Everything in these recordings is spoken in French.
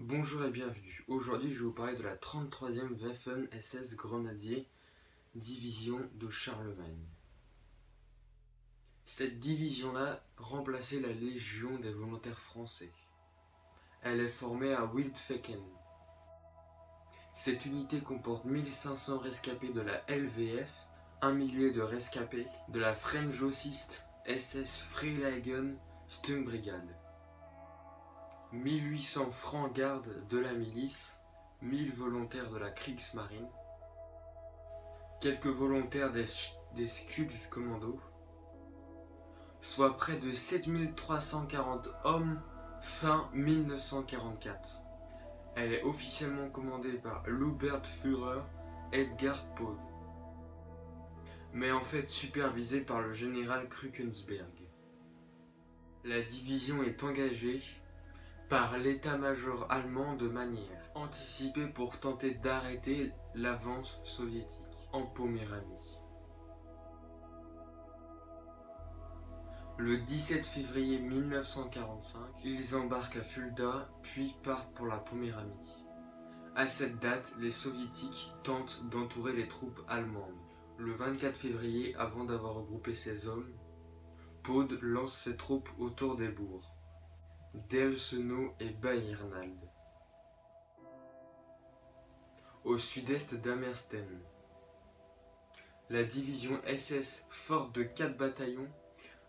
Bonjour et bienvenue. Aujourd'hui, je vais vous parler de la 33e Waffen-SS Grenadier Division de Charlemagne. Cette division-là remplaçait la Légion des volontaires français. Elle est formée à Wildfecken. Cette unité comporte 1500 rescapés de la LVF, 1 millier de rescapés de la Fremdjossist SS Freilagen Sturmbrigade, 1800 francs gardes de la milice, 1000 volontaires de la Kriegsmarine, quelques volontaires des Scudge Commando, soit près de 7340 hommes fin 1944. Elle est officiellement commandée par l'Oberführer Edgar Pohl, mais en fait supervisée par le général Kruckensberg. La division est engagée par l'état-major allemand de manière anticipée pour tenter d'arrêter l'avance soviétique en Poméranie. Le 17 février 1945, ils embarquent à Fulda puis partent pour la Poméranie. À cette date, les soviétiques tentent d'entourer les troupes allemandes. Le 24 février, avant d'avoir regroupé ses hommes, Paud lance ses troupes autour des bourgs d'Elsenau et Bayernald, au sud-est d'Amersten. La division SS, forte de 4 bataillons,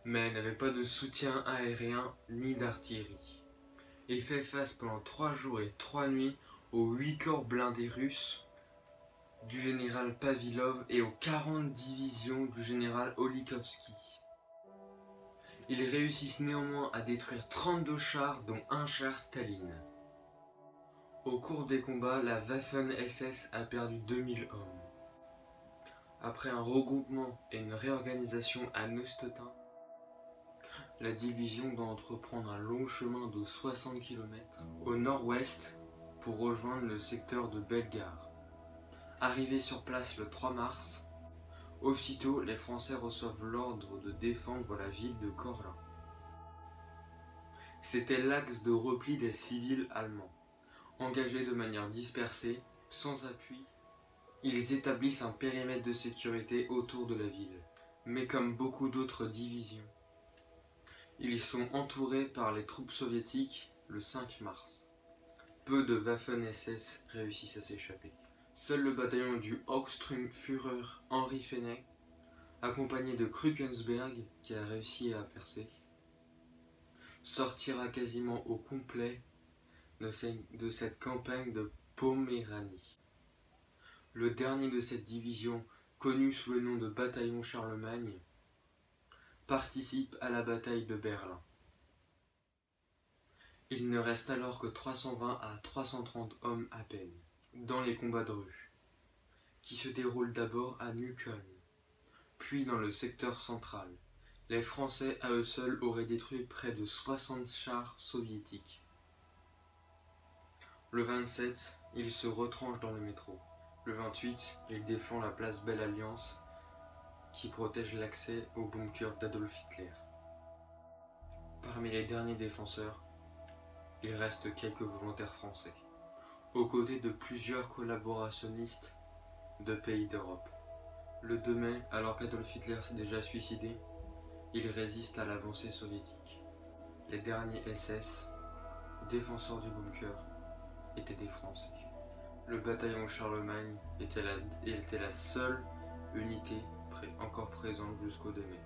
mais elle n'avait pas de soutien aérien ni d'artillerie, et fait face pendant 3 jours et 3 nuits aux 8 corps blindés russes du général Pavilov et aux 40 divisions du général Olikovski. Ils réussissent néanmoins à détruire 32 chars, dont un char Staline. Au cours des combats, la Waffen-SS a perdu 2000 hommes. Après un regroupement et une réorganisation à Neustetin, la division doit entreprendre un long chemin de 60 km au nord-ouest pour rejoindre le secteur de Bellegarde. Arrivés sur place le 3 mars, aussitôt les Français reçoivent l'ordre de défendre la ville de Korla. C'était l'axe de repli des civils allemands. Engagés de manière dispersée, sans appui, ils établissent un périmètre de sécurité autour de la ville. Mais comme beaucoup d'autres divisions, ils sont entourés par les troupes soviétiques le 5 mars. Peu de Waffen-SS réussissent à s'échapper. Seul le bataillon du Hauptsturmführer Henri Fenech, accompagné de Kruckensberg, qui a réussi à percer, sortira quasiment au complet de cette campagne de Poméranie. Le dernier de cette division, connu sous le nom de bataillon Charlemagne, participe à la bataille de Berlin. Il ne reste alors que 320 à 330 hommes à peine, dans les combats de rue, qui se déroulent d'abord à Neukölln, puis dans le secteur central. Les Français à eux seuls auraient détruit près de 60 chars soviétiques. Le 27, ils se retranchent dans le métro. Le 28, ils défendent la place Belle Alliance, qui protège l'accès au bunker d'Adolf Hitler. Parmi les derniers défenseurs, il reste quelques volontaires français, aux côtés de plusieurs collaborationnistes de pays d'Europe. Le 2 mai, alors qu'Adolf Hitler s'est déjà suicidé, il résiste à l'avancée soviétique. Les derniers SS, défenseurs du bunker, étaient des Français. Le bataillon Charlemagne était la seule unité encore présente jusqu'au 2 mai.